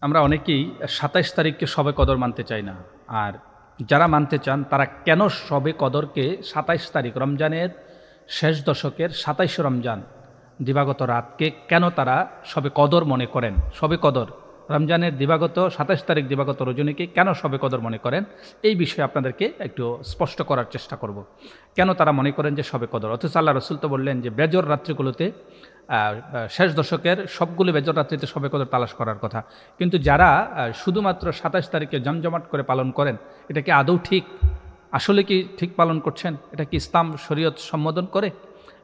আমরা অনেকেই ২৭ তারিখকে শবে কদর মানতে চাই না। আর যারা মানতে চান তারা কেন শবে কদরকে ২৭ তারিখ রমজানের শেষ দশকের ২৭ রমজান দিবাগত রাতকে কেন তারা শবে কদর মনে করেন? শবে কদর রমজানের দিবাগত ২৭ তারিখ দিবাগত রজনীকে কেন শবে কদর মনে করেন? এই বিষয়ে আপনাদেরকে একটু স্পষ্ট করার চেষ্টা করব। কেন তারা মনে করেন যে শবে কদর? অথচ আল্লাহ রসুল তো বললেন যে বেজর রাত্রিগুলোতে শেষ দশকের সবগুলো বেজর রাত্রিতে শবে কদর তালাশ করার কথা। কিন্তু যারা শুধুমাত্র ২৭ তারিখে জমজমাট করে পালন করেন, এটা কি আদৌ ঠিক? আসলে কি ঠিক পালন করছেন? এটা কি ইসলাম শরীয়ত সম্বোধন করে?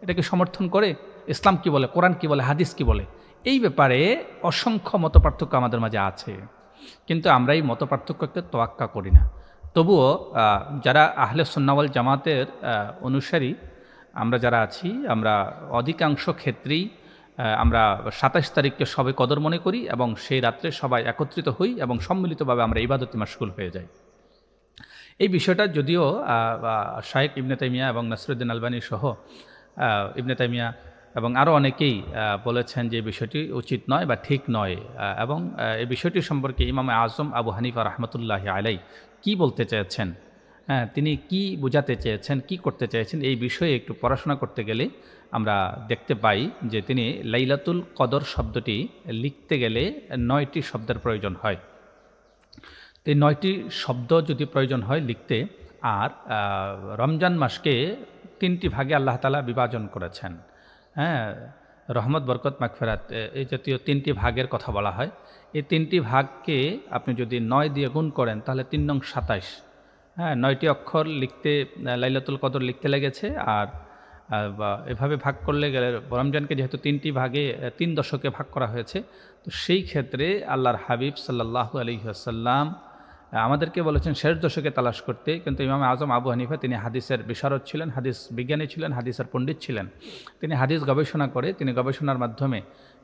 এটা কি সমর্থন করে? ইসলাম কি বলে, কোরআন কি বলে, হাদিস কি বলে? এই ব্যাপারে অসংখ্য মতপার্থক্য আমাদের মাঝে আছে, কিন্তু আমরা এই মতপার্থক্যকে তোয়াক্কা করি না। তবুও যারা আহলে সুন্নাহ ওয়াল জামাতের অনুসারী আমরা যারা আছি, আমরা অধিকাংশ ক্ষেত্রেই আমরা ২৭ তারিখকে শবে কদর মনে করি এবং সেই রাত্রে সবাই একত্রিত হই এবং সম্মিলিতভাবে আমরা ইবাদতে মাশগুল হয়ে যাই। এই বিষয়টা যদিও শায়েখ ইবনে তাইমিয়া এবং নাসিরুদ্দিন আলবানী সহ ইবনে তাইমিয়া এবং আরও অনেকেই বলেছেন যে এই বিষয়টি উচিত নয় বা ঠিক নয়, এবং এই বিষয়টি সম্পর্কে ইমাম আজম আবু হানিফা রহমতুল্লাহি আলাই কি বলতে চেয়েছেন, হ্যাঁ, তিনি কি বোঝাতে চেয়েছেন, কি করতে চেয়েছেন, এই বিষয়ে একটু পড়াশোনা করতে গেলে আমরা দেখতে পাই যে তিনি লাইলাতুল কদর শব্দটি লিখতে গেলে ৯টি শব্দের প্রয়োজন হয়। এই ৯টি শব্দ যদি প্রয়োজন হয় লিখতে, আর রমজান মাসকে ৩টি ভাগে আল্লাহ তাআলা বিভাজন করেছেন। হ্যাঁ, রহমত, বরকত, মাগফিরাত এই জাতীয় ৩টি ভাগের কথা বলা হয়। এই ৩টি ভাগকে আপনি যদি ৯ দিয়ে গুণ করেন তাহলে ৩ নং ২৭। হ্যাঁ, ৯টি অক্ষর লিখতে লাইলাতুল কদর লিখতে লেগেছে। আর এভাবে ভাগ করলে গেলে রমজানকে যেহেতু ৩টি ভাগে ৩ দশকে ভাগ করা হয়েছে, তো সেই ক্ষেত্রে আল্লাহর হাবিব সাল্লাল্লাহু আলাইহি ওয়াসাল্লাম আমাদেরকে বলেছেন শেষ দশকে তালাশ করতে। কিন্তু ইমাম আজম আবু হানিফা তিনি হাদিসের বিশারদ ছিলেন, হাদিস বিজ্ঞানী ছিলেন, হাদিসের পণ্ডিত ছিলেন। তিনি হাদিস গবেষণা করে, তিনি গবেষণার মাধ্যমে,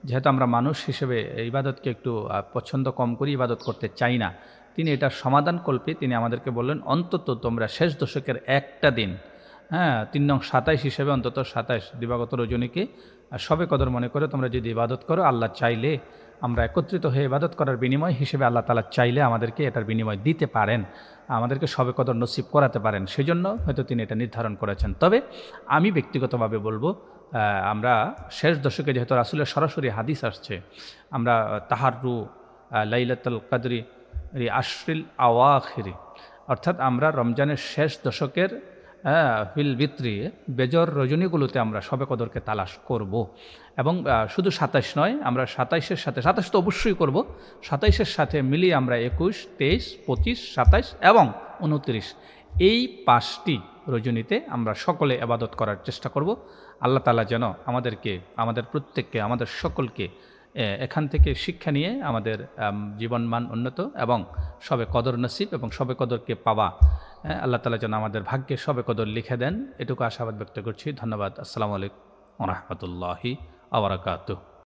যেহেতু আমরা মানুষ হিসেবে ইবাদতকে একটু পছন্দ কম করি, ইবাদত করতে চাই না, তিনি এটার সমাধান কল্পে তিনি আমাদেরকে বললেন অন্তত তোমরা শেষ দশকের একটা দিন, হ্যাঁ, ৩ নং ২৭ হিসেবে অন্তত ২৭ দিবাগত রজনীকে শবে কদর মনে করে তোমরা যদি ইবাদত করো, আল্লাহ চাইলে আমরা একত্রিত হয়ে ইবাদত করার বিনিময় হিসেবে আল্লাহ তাআলা চাইলে আমাদেরকে এটার বিনিময় দিতে পারেন, আমাদেরকে শবে কদর নসিব করাতে পারেন। সেজন্য হয়তো তিনি এটা নির্ধারণ করেছেন। তবে আমি ব্যক্তিগতভাবে বলবো, আমরা শেষ দশকে যেহেতু রাসূলের সরাসরি হাদিস আসছে, আমরা তাহাররু লাইলাতুল কদরি আশরিল আওয়াখিরি, অর্থাৎ আমরা রমজানের শেষ দশকের ফিল বিত্রি বেজর রজনীগুলোতে আমরা শবে কদরকে তালাশ করব। এবং শুধু ২৭ নয়, আমরা ২৭-এর সাথে ২৭ তো অবশ্যই করব, ২৭-এর সাথে মিলিয়ে আমরা ২১, ২৩, ২৫, ২৭ এবং ২৯ এই ৫টি রজনীতে আমরা সকলে ইবাদত করার চেষ্টা করব। আল্লাহ তাআলা যেন আমাদেরকে, আমাদের প্রত্যেককে, আমাদের সকলকে এখান থেকে শিক্ষা নিয়ে আমাদের জীবনমান উন্নত এবং শবে কদর নসিব এবং শবে কদরকে পাওয়া, আল্লাহ তাআলা যেন আমাদের ভাগ্যে শবে কদর লিখে দেন, এটুকু আশাবাদ ব্যক্ত করছি। ধন্যবাদ। আসসালামু আলাইকুম ওয়া রাহমাতুল্লাহি ওয়া বারাকাতুহু।